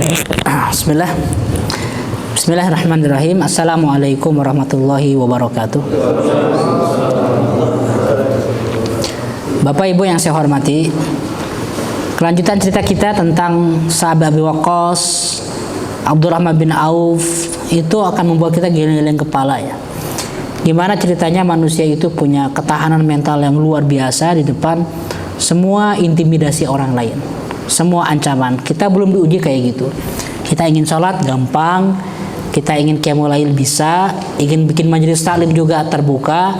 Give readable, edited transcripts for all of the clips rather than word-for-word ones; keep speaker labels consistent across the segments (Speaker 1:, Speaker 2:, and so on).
Speaker 1: Bismillah. Bismillahirrahmanirrahim. Assalamualaikum warahmatullahi wabarakatuh. Bapak Ibu yang saya hormati, kelanjutan cerita kita tentang sahabat Abi Waqqas, Abdurrahman bin Auf itu akan membuat kita geleng-geleng kepala ya. Gimana ceritanya manusia itu punya ketahanan mental yang luar biasa di depan semua intimidasi orang lain, semua ancaman. Kita belum diuji kayak gitu. Kita ingin sholat gampang, kita ingin qiyamul lail bisa, ingin bikin majelis taklim juga terbuka.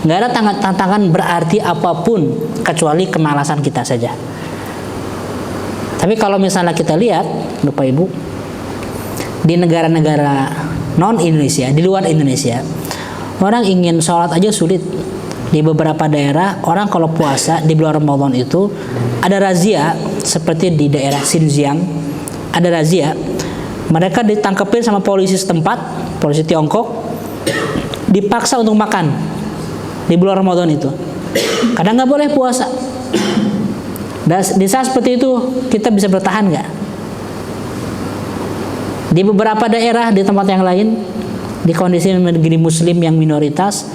Speaker 1: Nggak ada tantangan berarti apapun kecuali kemalasan kita saja. Tapi kalau misalnya kita lihat, Bapak Ibu, di negara-negara non Indonesia, di luar Indonesia, orang ingin sholat aja sulit. Di beberapa daerah, orang kalau puasa di bulan Ramadan itu ada razia, seperti di daerah Xinjiang, ada razia. Mereka ditangkepin sama polisi setempat, polisi Tiongkok, dipaksa untuk makan di bulan Ramadan itu. Kadang nggak boleh puasa. Dan di saat seperti itu kita bisa bertahan nggak? Di beberapa daerah, di tempat yang lain, di kondisi negeri Muslim yang minoritas,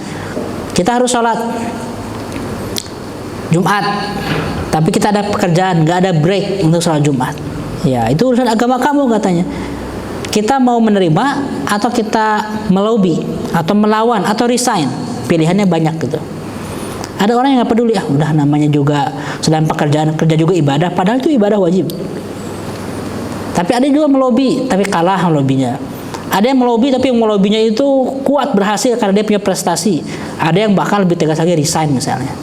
Speaker 1: kita harus sholat Jumat, tapi kita ada pekerjaan, nggak ada break untuk sholat Jumat. Ya, itu urusan agama kamu katanya. Kita mau menerima atau kita melobi atau melawan atau resign, pilihannya banyak gitu. Ada orang yang nggak peduli, udah namanya juga selain pekerjaan, kerja juga ibadah, padahal itu ibadah wajib. Tapi ada juga melobi, tapi kalah melobinya. Ada yang melobi, tapi yang melobinya itu kuat, berhasil karena dia punya prestasi. Ada yang bahkan lebih tegas lagi, resign misalnya.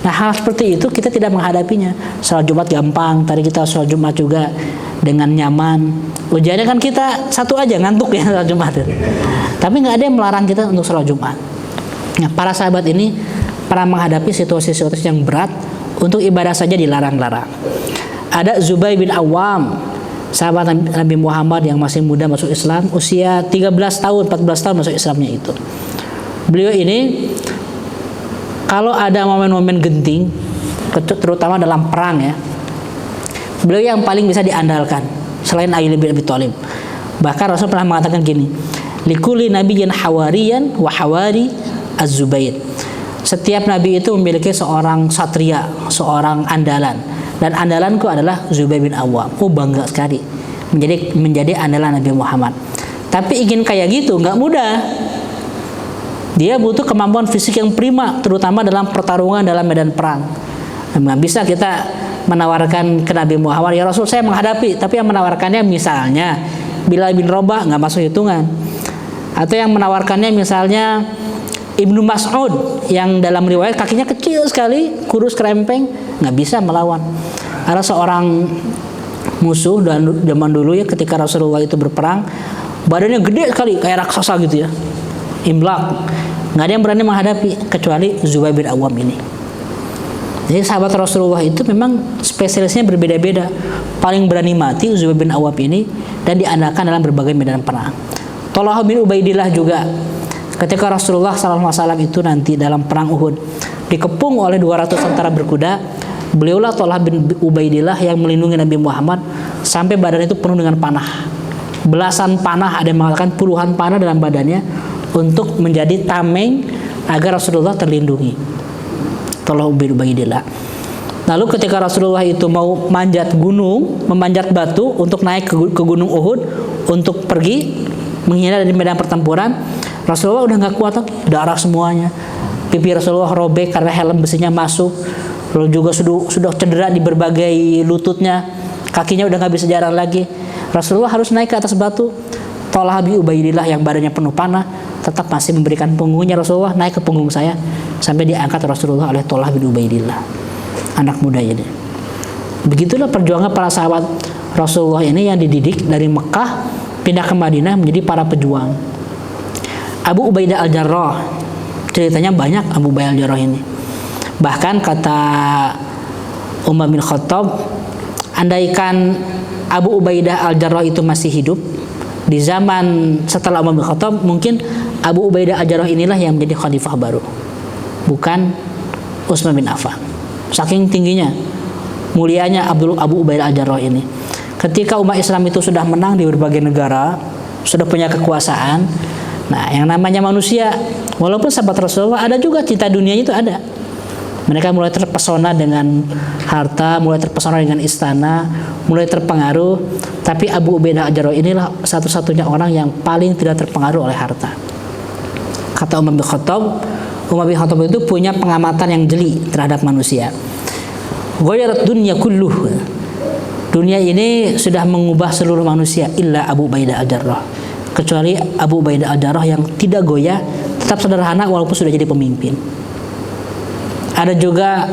Speaker 1: Nah, hal seperti itu kita tidak menghadapinya. Sholat Jumat gampang, tadi kita sholat Jumat juga dengan nyaman. Ujiannya kan kita satu aja, ngantuk ya sholat Jumat. Tapi nggak ada yang melarang kita untuk sholat Jumat. Nah, para sahabat ini pernah menghadapi situasi-situasi yang berat, untuk ibadah saja dilarang-larang. Ada Zubair bin Awam, sahabat Nabi Muhammad yang masih muda masuk Islam, usia 13 tahun, 14 tahun masuk Islamnya itu. Beliau ini kalau ada momen-momen genting, terutama dalam perang ya, beliau yang paling bisa diandalkan selain Ali bin Abi Thalib. Bahkan Rasul pernah mengatakan gini, likulli nabiyyin hawariyan wa hawari az-Zubair. Setiap nabi itu memiliki seorang satria, seorang andalan. Dan andalanku adalah Zubair bin Awam. Bangga sekali menjadi andalan Nabi Muhammad. Tapi ingin kayak gitu nggak mudah. Dia butuh kemampuan fisik yang prima, terutama dalam pertarungan dalam medan perang. Nggak bisa kita menawarkan ke Nabi Muhammad, ya Rasul saya menghadapi, tapi yang menawarkannya misalnya Bilal bin Rabah, nggak masuk hitungan. Atau yang menawarkannya misalnya Ibnu Mas'ud yang dalam riwayat kakinya kecil sekali, kurus kerempeng, nggak bisa melawan. Ada seorang musuh dan zaman dulu ya, ketika Rasulullah itu berperang, badannya gede sekali kayak raksasa gitu ya, imlak, nggak ada yang berani menghadapi kecuali Zubair bin Awam ini. Jadi sahabat Rasulullah itu memang spesialisnya berbeda-beda. Paling berani mati Zubair bin Awam ini dan diandalkan dalam berbagai medan perang. Thalhah bin Ubaidillah juga, ketika Rasulullah SAW itu nanti dalam perang Uhud dikepung oleh 200 tentara berkuda, beliaulah Thalhah bin Ubaidillah yang melindungi Nabi Muhammad sampai badan itu penuh dengan panah. Belasan panah, ada yang mengatakan puluhan panah dalam badannya untuk menjadi tameng agar Rasulullah terlindungi. Thalhah bin Ubaidillah. Lalu ketika Rasulullah itu mau manjat gunung, memanjat batu untuk naik ke gunung Uhud untuk pergi menghindar dari medan pertempuran, Rasulullah udah nggak kuat lagi, darah semuanya. Pipi Rasulullah robek karena helm besinya masuk. Lalu juga sudah cedera di berbagai lututnya, kakinya udah nggak bisa jalan lagi. Rasulullah harus naik ke atas batu. Thalhah bin Ubaidillah yang badannya penuh panah tetap masih memberikan punggungnya, Rasulullah naik ke punggung saya, sampai diangkat Rasulullah oleh Thalhah bin Ubaidillah, anak muda ini. Begitulah perjuangan para sahabat Rasulullah ini yang dididik dari Mekah pindah ke Madinah menjadi para pejuang. Abu Ubaidah al-Jarrah, ceritanya banyak Abu Ubaidah al-Jarrah ini. Bahkan kata Umar bin Khattab, andaikan Abu Ubaidah al-Jarrah itu masih hidup di zaman setelah Umar bin Khattab, mungkin Abu Ubaidah al-Jarrah inilah yang menjadi khalifah baru, bukan Utsman bin Affan. Saking tingginya, mulianya Abu Ubaidah al-Jarrah ini. ketika umat Islam itu sudah menang di berbagai negara, sudah punya kekuasaan, nah yang namanya manusia, walaupun sahabat Rasulullah ada juga cinta dunianya itu ada. Mereka mulai terpesona dengan harta, mulai terpesona dengan istana, mulai terpengaruh. Tapi Abu Ubaidah Al-Jarrah inilah satu-satunya orang yang paling tidak terpengaruh oleh harta. Kata Umar bin Khattab itu punya pengamatan yang jeli terhadap manusia. Ghayarat dunya kulluh. Dunia ini sudah mengubah seluruh manusia illa Abu Ubaidah Al-Jarrah. Kecuali Abu Ubaidah Al-Jarrah yang tidak goyah, tetap sederhana walaupun sudah jadi pemimpin. Ada juga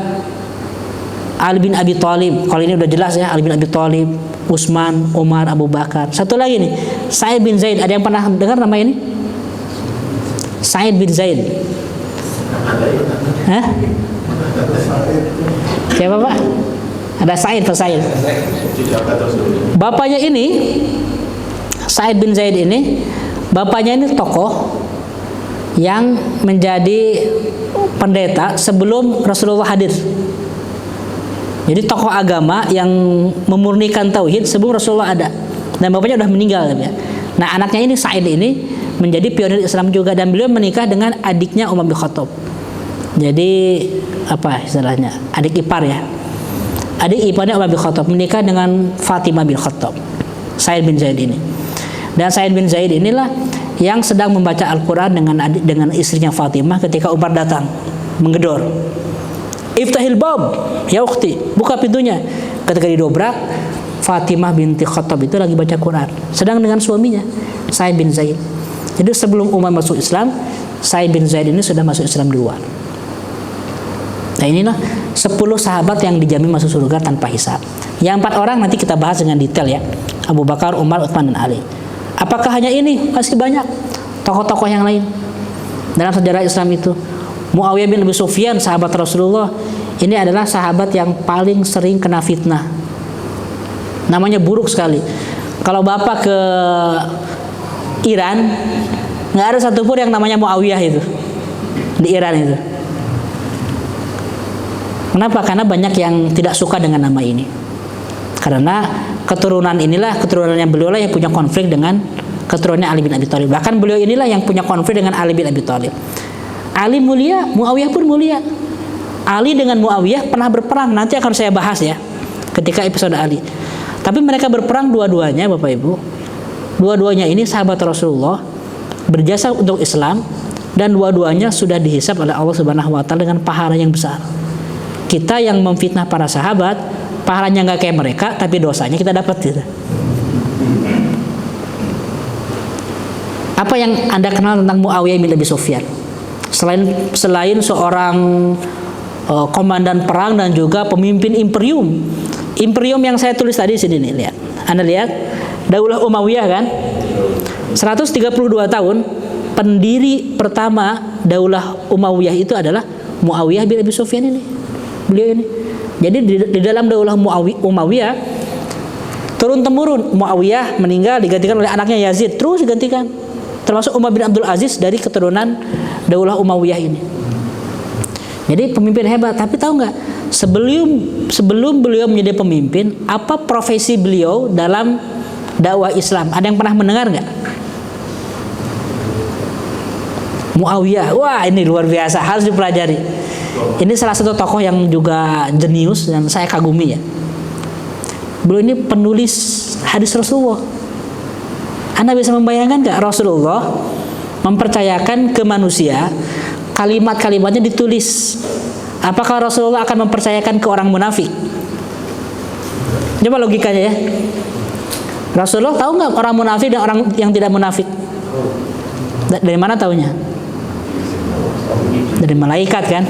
Speaker 1: Ali bin Abi Thalib. Kalau ini udah jelas ya, Ali bin Abi Thalib, Utsman, Umar, Abu Bakar. Satu lagi nih, Sa'id bin Zaid. Ada yang pernah dengar nama ini? Sa'id bin Zaid. Hah? Siapa Pak? Ada Sa'id, Pak Sa'id. Bapaknya ini, Sa'id bin Zaid ini, bapaknya ini tokoh yang menjadi pendeta sebelum Rasulullah hadir. Jadi tokoh agama yang memurnikan tauhid sebelum Rasulullah ada. Dan bapaknya sudah meninggal ya. Nah, anaknya ini Sa'id ini menjadi pionir Islam juga, dan beliau menikah dengan adiknya Umar bin Khattab. Jadi apa istilahnya? Adik ipar ya. Adik iparnya Umar bin Khattab menikah dengan Fatimah bin Khattab. Sa'id bin Zaid ini. Dan Sa'id bin Zaid inilah yang sedang membaca Al-Quran dengan istrinya Fatimah ketika Umar datang menggedor. Iftahil bab ya ukhti, buka pintunya. Ketika didobrak, Fatimah binti Khattab itu lagi baca Quran sedang dengan suaminya Sa'id bin Zaid. Jadi sebelum Umar masuk Islam, Sa'id bin Zaid ini sudah masuk Islam duluan. Nah, inilah 10 sahabat yang dijamin masuk surga tanpa hisab. Yang 4 orang nanti kita bahas dengan detail ya. Abu Bakar, Umar, Utsman, dan Ali. Apakah hanya ini? Masih banyak tokoh-tokoh yang lain dalam sejarah Islam itu. Muawiyah bin Abi Sufyan, sahabat Rasulullah, ini adalah sahabat yang paling sering kena fitnah. Namanya buruk sekali. Kalau Bapak ke Iran, nggak ada satupun yang namanya Muawiyah itu di Iran itu. Kenapa? Karena banyak yang tidak suka dengan nama ini. Karena keturunan yang beliau lah yang punya konflik dengan keturunannya Ali bin Abi Thalib. Bahkan beliau inilah yang punya konflik dengan Ali bin Abi Thalib. Ali mulia, Muawiyah pun mulia. Ali dengan Muawiyah pernah berperang, nanti akan saya bahas ya ketika episode Ali. Tapi mereka berperang dua-duanya, Bapak Ibu. Dua-duanya ini sahabat Rasulullah, berjasa untuk Islam, dan dua-duanya sudah dihisab oleh Allah Subhanahu wa taala dengan pahala yang besar. Kita yang memfitnah para sahabat, pahalanya nggak kayak mereka, tapi dosanya kita dapat gitu. Apa yang Anda kenal tentang Muawiyah bin Abi Sufyan? Selain seorang komandan perang dan juga pemimpin imperium. Imperium yang saya tulis tadi sini nih, lihat. Anda lihat, Daulah Umayyah kan? 132 tahun, pendiri pertama Daulah Umayyah itu adalah Muawiyah bin Abi Sufyan ini. Beliau ini. Jadi di dalam Daulah Umayyah turun temurun, Muawiyah meninggal digantikan oleh anaknya Yazid, terus digantikan. Termasuk Umar bin Abdul Aziz dari keturunan Daulah Umayyah ini. Jadi pemimpin hebat. Tapi tahu nggak, sebelum beliau menjadi pemimpin, apa profesi beliau dalam dakwah Islam? Ada yang pernah mendengar nggak? Muawiyah, wah ini luar biasa, harus dipelajari. Ini salah satu tokoh yang juga jenius dan saya kagumi ya. Beliau ini penulis hadis Rasulullah. Anda bisa membayangkan nggak Rasulullah mempercayakan ke manusia, kalimat-kalimatnya ditulis. Apakah Rasulullah akan mempercayakan ke orang munafik? Coba logikanya ya. Rasulullah tahu nggak orang munafik dan orang yang tidak munafik? Dari mana taunya? Dari malaikat kan?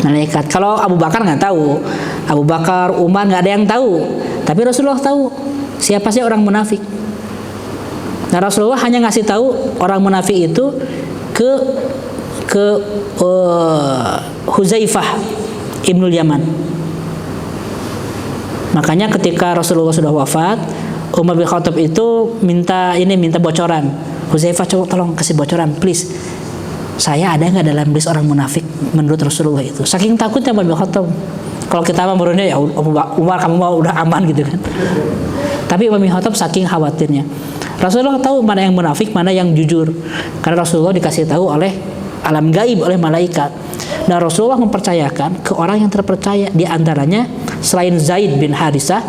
Speaker 1: Malaikat. Kalau Abu Bakar nggak tahu, Abu Bakar, Umar nggak ada yang tahu. Tapi Rasulullah tahu siapa sih orang munafik. Nah, Rasulullah hanya ngasih tahu orang munafik itu ke Huzaifah Ibnul Yaman. Makanya ketika Rasulullah sudah wafat, Umar bin Khattab itu minta bocoran. Huzaifah, coba tolong kasih bocoran, please. Saya ada nggak dalam list orang munafik menurut Rasulullah itu? Saking takutnya Umar bin Khattab. Kalau kita mah menurutnya ya Umar kamu mau udah aman gitu kan. Tapi Umar bin Khattab saking khawatirnya. Rasulullah tahu mana yang munafik, mana yang jujur. Karena Rasulullah dikasih tahu oleh alam gaib, oleh malaikat. Dan Rasulullah mempercayakan ke orang yang terpercaya, di antaranya selain Zaid bin Harisah,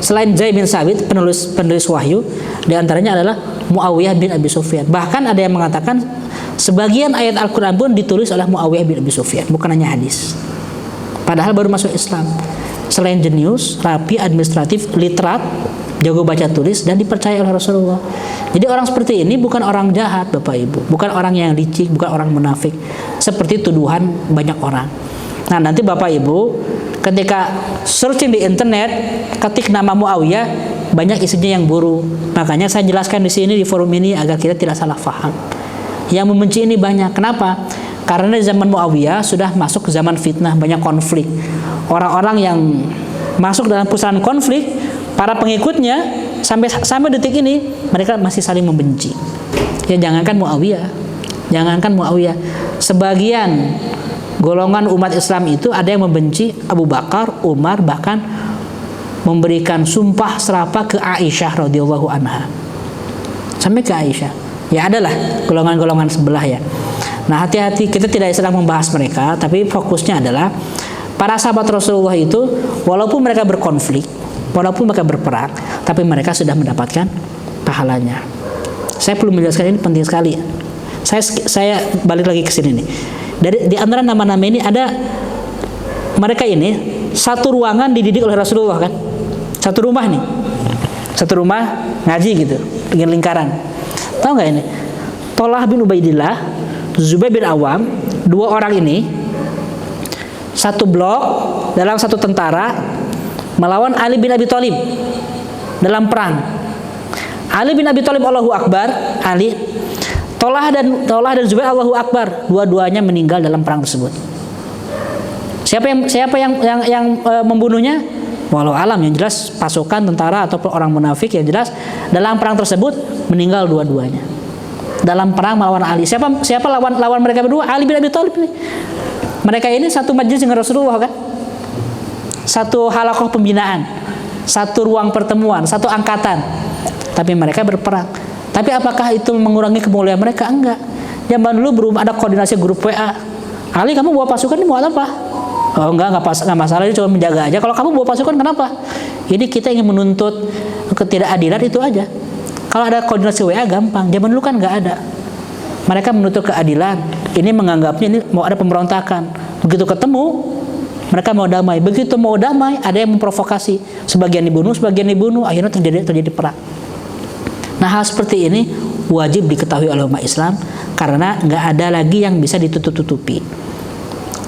Speaker 1: selain Zaid bin Sabit penulis wahyu, di antaranya adalah Muawiyah bin Abi Sufyan. Bahkan ada yang mengatakan sebagian ayat Al-Quran pun ditulis oleh Muawiyah bin Abi Sufyan, bukan hanya hadis. Padahal baru masuk Islam. Selain jenius, rapi, administratif, literat, jago baca tulis, dan dipercaya oleh Rasulullah. Jadi orang seperti ini bukan orang jahat, Bapak Ibu, bukan orang yang licik, bukan orang munafik seperti tuduhan banyak orang. Nah, nanti Bapak Ibu ketika searching di internet, ketik nama Muawiyah, banyak isinya yang buruk. Makanya saya jelaskan di sini di forum ini agar kita tidak salah paham. Yang membenci ini banyak. Kenapa? Karena di zaman Muawiyah sudah masuk ke zaman fitnah, banyak konflik. Orang-orang yang masuk dalam pusaran konflik, para pengikutnya sampai detik ini mereka masih saling membenci. Ya jangankan Muawiyah, sebagian golongan umat Islam itu ada yang membenci Abu Bakar, Umar, bahkan memberikan sumpah serapah ke Aisyah radhiyallahu anha. Sampai ke Aisyah. Ya adalah golongan-golongan sebelah ya. Nah, hati-hati, kita tidak sedang membahas mereka, tapi fokusnya adalah para sahabat Rasulullah itu walaupun mereka berkonflik, walaupun mereka berperang, tapi mereka sudah mendapatkan pahalanya. Saya perlu menjelaskan, ini penting sekali. Saya balik lagi ke sini nih. Di antara nama-nama ini ada mereka ini satu ruangan dididik oleh Rasulullah kan. Satu rumah nih. Satu rumah ngaji gitu, dengan lingkaran. Tahu nggak ini? Tolhah bin Ubaidillah, Zubair bin Awam, dua orang ini satu blok dalam satu tentara melawan Ali bin Abi Thalib dalam perang. Ali bin Abi Thalib Allahu Akbar, Ali. Tolhah dan Zubair Allahu Akbar, dua-duanya meninggal dalam perang tersebut. Siapa yang membunuhnya? Walau alam, yang jelas pasukan tentara ataupun orang munafik, yang jelas dalam perang tersebut meninggal dua-duanya. Dalam perang melawan Ali. Siapa lawan mereka berdua? Ali bin Abi Thalib nih. Mereka ini satu majelis dengan Rasulullah kan? Satu halaqah pembinaan, satu ruang pertemuan, satu angkatan. Tapi mereka berperang. Tapi apakah itu mengurangi kemuliaan mereka? Enggak. Zaman dulu belum ada koordinasi grup WA. Ali, kamu bawa pasukan ini mau apa? Oh enggak masalah, ini cuma menjaga aja. Kalau kamu bawa pasukan kenapa? Ini kita ingin menuntut ketidakadilan, itu aja. Kalau ada koordinasi WA gampang. Zaman dulu kan nggak ada. Mereka menuntut keadilan. Ini menganggapnya ini mau ada pemberontakan. Begitu ketemu, mereka mau damai. Begitu mau damai, ada yang memprovokasi. Sebagian dibunuh, akhirnya terjadi perang. Nah, hal seperti ini wajib diketahui oleh umat Islam karena nggak ada lagi yang bisa ditutup-tutupi.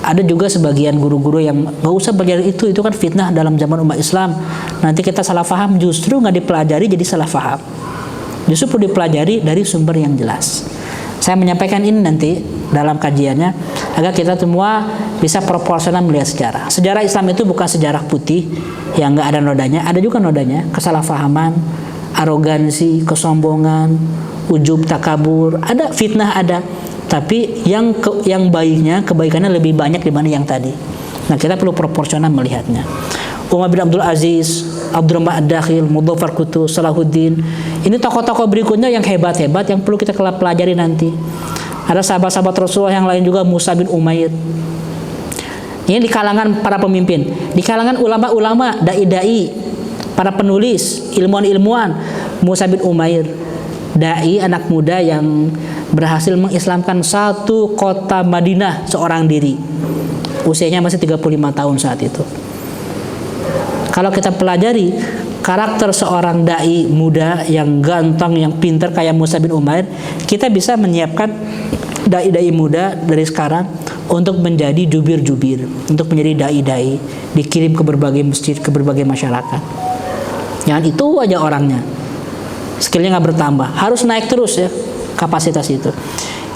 Speaker 1: Ada juga sebagian guru-guru yang nggak usah belajar itu kan fitnah dalam zaman umat Islam. Nanti kita salah paham, justru nggak dipelajari jadi salah paham. Justru perlu dipelajari dari sumber yang jelas. Saya menyampaikan ini nanti dalam kajiannya agar kita semua bisa proporsional melihat sejarah. Sejarah Islam itu bukan sejarah putih yang nggak ada nodanya, ada juga nodanya, kesalahpahaman, arogansi, kesombongan, ujub, takabur, ada fitnah ada. Tapi yang baiknya, kebaikannya lebih banyak dibanding yang tadi. Nah, kita perlu proporsional melihatnya. Umar bin Abdul Aziz, Abdurrahman Ad-Dakhil, Mudhaffar Qutus, Salahuddin. Ini tokoh-tokoh berikutnya yang hebat-hebat yang perlu kita pelajari nanti. Ada sahabat-sahabat Rasulullah yang lain juga, Musa bin Umair. Ini di kalangan para pemimpin, di kalangan ulama-ulama, dai-dai, para penulis, ilmuwan-ilmuwan, Musa bin Umair, dai anak muda yang berhasil mengislamkan satu kota Madinah seorang diri. Usianya masih 35 tahun saat itu. Kalau kita pelajari karakter seorang dai muda yang ganteng, yang pintar kayak Musa bin Umair, kita bisa menyiapkan dai-dai muda dari sekarang untuk menjadi jubir-jubir, untuk menjadi dai-dai, dikirim ke berbagai masjid, ke berbagai masyarakat. Jangan itu aja orangnya, skillnya nggak bertambah, harus naik terus ya kapasitas itu.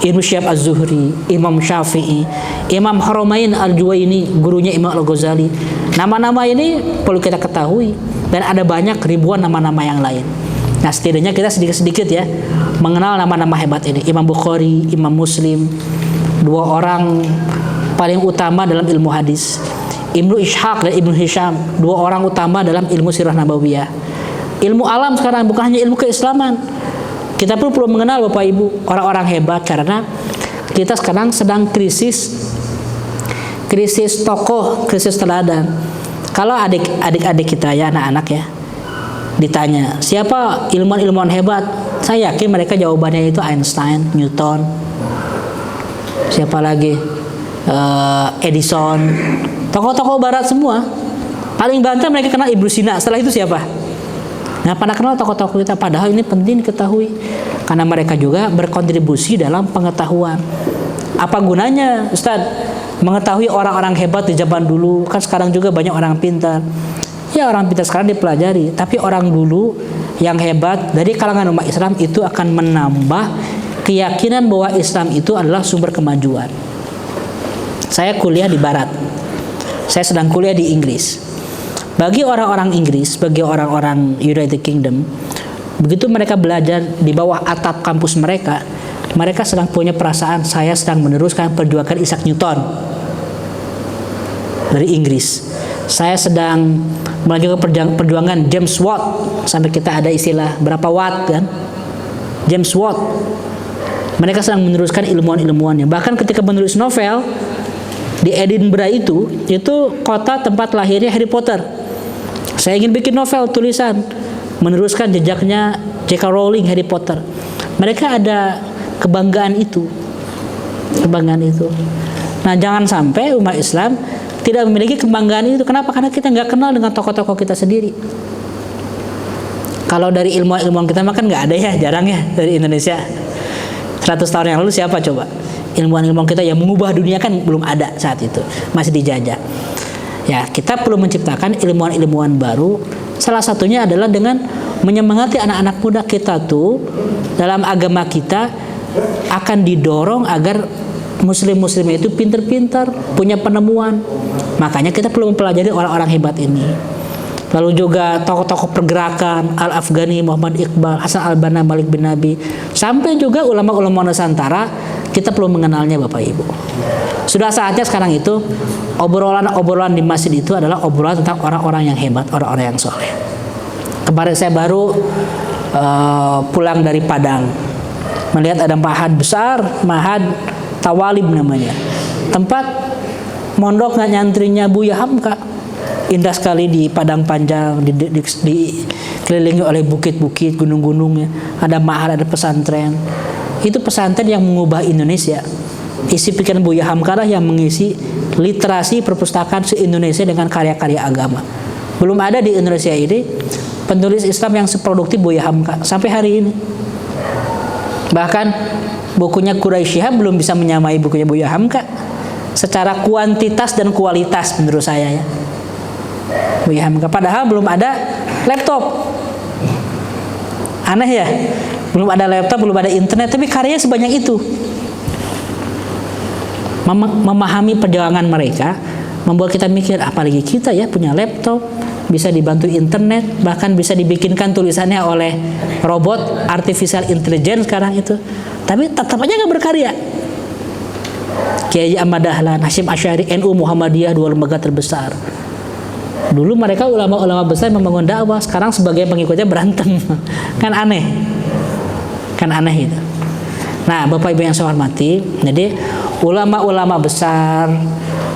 Speaker 1: Ibnu Syihab Az-Zuhri, Imam Syafi'i, Imam Haramain Al-Juwaini, gurunya Imam Al-Ghazali. Nama-nama ini perlu kita ketahui, dan ada banyak ribuan nama-nama yang lain. Nah, setidaknya kita sedikit-sedikit ya mengenal nama-nama hebat ini. Imam Bukhari, Imam Muslim, dua orang paling utama dalam ilmu hadis. Ibnu Ishaq dan Ibnu Hisham, dua orang utama dalam ilmu sirah nabawiyah. Ilmu alam sekarang, bukan hanya ilmu keislaman. Kita pun perlu mengenal Bapak Ibu orang-orang hebat, karena kita sekarang sedang krisis tokoh, krisis teladan. Kalau adik-adik kita ya, anak-anak ya, ditanya siapa ilmuwan-ilmuwan hebat, saya yakin mereka jawabannya itu Einstein, Newton, siapa lagi, Edison, tokoh-tokoh barat semua. Paling banter mereka kenal Ibnu Sina. Setelah itu siapa? Nggak pernah kenal tokoh-tokoh kita. Padahal ini penting diketahui, karena mereka juga berkontribusi dalam pengetahuan. Apa gunanya Ustadz mengetahui orang-orang hebat di zaman dulu? Kan sekarang juga banyak orang pintar. Ya, orang pintar sekarang dipelajari, tapi orang dulu yang hebat dari kalangan umat Islam itu akan menambah keyakinan bahwa Islam itu adalah sumber kemajuan. Saya kuliah di Barat, saya sedang kuliah di Inggris. Bagi orang-orang Inggris, bagi orang-orang United Kingdom, begitu mereka belajar di bawah atap kampus mereka, mereka sedang punya perasaan saya sedang meneruskan perjuangan Isaac Newton dari Inggris. Saya sedang melanjutkan perjuangan James Watt, sampai kita ada istilah berapa watt kan? James Watt. Mereka sedang meneruskan ilmuwan-ilmuwannya. Bahkan ketika menulis novel di Edinburgh itu kota tempat lahirnya Harry Potter. Saya ingin bikin novel tulisan meneruskan jejaknya J.K. Rowling, Harry Potter. Mereka ada kebanggaan itu. Nah, jangan sampai umat Islam tidak memiliki kebanggaan itu. Kenapa? Karena kita nggak kenal dengan tokoh-tokoh kita sendiri. Kalau dari ilmuwan kita mah kan nggak ada ya, jarang ya dari Indonesia. 100 tahun yang lalu siapa coba? Ilmuwan kita yang mengubah dunia kan belum ada saat itu, masih dijajah. Ya, kita perlu menciptakan ilmuwan-ilmuwan baru. Salah satunya adalah dengan menyemangati anak-anak muda kita tuh dalam agama kita akan didorong agar muslim-muslim itu pintar-pintar, punya penemuan. Makanya kita perlu mempelajari orang-orang hebat ini. Lalu juga tokoh-tokoh pergerakan, Al-Afghani, Muhammad Iqbal, Hasan Al-Banna, Malik bin Nabi, sampai juga ulama-ulama Nusantara, kita perlu mengenalnya Bapak Ibu. Sudah saatnya sekarang itu obrolan di masjid itu adalah obrolan tentang orang-orang yang hebat, orang-orang yang soleh. Kemarin saya baru pulang dari Padang, melihat ada ma'had besar, ma'had Tawalib namanya, tempat mondok nyantrinya Buya Hamka. Indah sekali di Padang Panjang, dikelilingi oleh bukit-bukit, gunung-gunungnya. Ada ma'had, ada pesantren. Itu pesantren yang mengubah Indonesia. Isi pikiran Buya Hamka lah yang mengisi literasi perpustakaan se-Indonesia dengan karya-karya agama. Belum ada di Indonesia ini penulis Islam yang seproduktif Buya Hamka sampai hari ini. Bahkan bukunya Quraisy Shihab belum bisa menyamai bukunya Buya Hamka secara kuantitas dan kualitas menurut saya ya. Buya Hamka, padahal belum ada laptop. Aneh ya, belum ada laptop, belum ada internet, tapi karyanya sebanyak itu. Memahami perjuangan mereka membuat kita mikir, apalagi kita ya punya laptop, bisa dibantu internet, bahkan bisa dibikinkan tulisannya oleh robot artificial intelligence sekarang itu. Tapi tetap aja nggak berkarya. Kiai Ahmad Dahlan, Hasyim Asy'ari, NU Muhammadiyah, dua lembaga terbesar. Dulu mereka ulama-ulama besar membangun dakwah, sekarang sebagai pengikutnya berantem. Kan aneh itu. Nah, Bapak Ibu yang saya hormati, jadi ulama-ulama besar,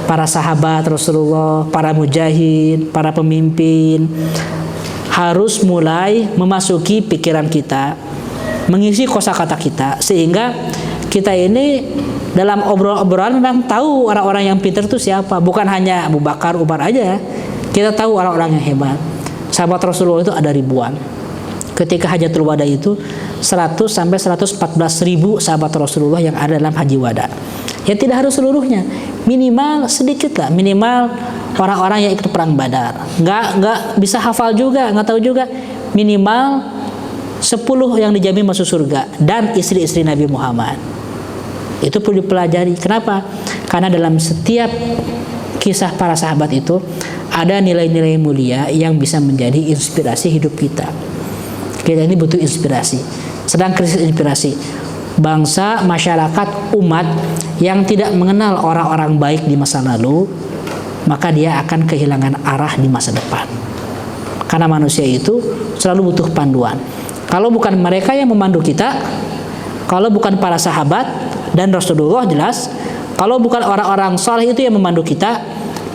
Speaker 1: para sahabat Rasulullah, para mujahid, para pemimpin harus mulai memasuki pikiran kita, mengisi kosakata kita, sehingga kita ini dalam obrolan memang tahu orang-orang yang pintar itu siapa. Bukan hanya Abu Bakar, Umar aja. Kita tahu orang-orang yang hebat. Sahabat Rasulullah itu ada ribuan. Ketika Hajatul Wada itu 100 sampai 114 ribu sahabat Rasulullah yang ada dalam Haji Wada. Ya tidak harus seluruhnya, minimal sedikit lah, minimal orang-orang yang ikut perang Badar. Nggak bisa hafal juga, nggak tahu juga. Minimal 10 yang dijamin masuk surga dan istri-istri Nabi Muhammad. Itu perlu dipelajari. Kenapa? Karena dalam setiap kisah para sahabat itu ada nilai-nilai mulia yang bisa menjadi inspirasi hidup kita. Kita ini butuh inspirasi. Sedang krisis inspirasi. Bangsa, masyarakat, umat yang tidak mengenal orang-orang baik di masa lalu, maka dia akan kehilangan arah di masa depan. Karena manusia itu selalu butuh panduan. Kalau bukan mereka yang memandu kita, kalau bukan para sahabat dan Rasulullah jelas, kalau bukan orang-orang saleh itu yang memandu kita,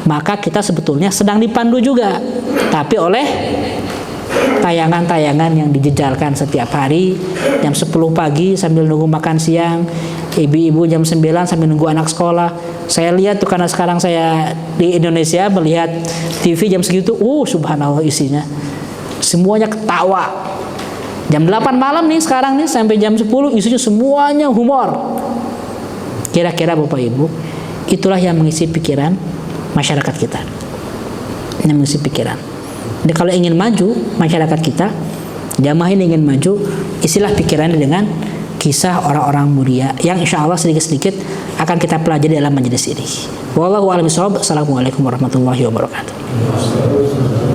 Speaker 1: maka kita sebetulnya sedang dipandu juga, tapi oleh tayangan-tayangan yang dijejalkan setiap hari jam 10 pagi sambil nunggu makan siang, ibu-ibu jam 9 sambil nunggu anak sekolah. Saya lihat tuh, karena sekarang saya di Indonesia melihat TV jam segitu, subhanallah isinya semuanya ketawa. Jam 8 malam nih sekarang nih sampai jam 10 isinya semuanya humor. Kira-kira Bapak Ibu, itulah yang mengisi pikiran masyarakat kita. Yang mengisi pikiran. Jadi kalau ingin maju masyarakat kita, jamaah ini ingin maju, isilah pikirannya dengan kisah orang-orang mulia yang insya Allah sedikit-sedikit akan kita pelajari dalam majelis ini. Wallahu a'lam bishawab. Assalamualaikum warahmatullahi wabarakatuh.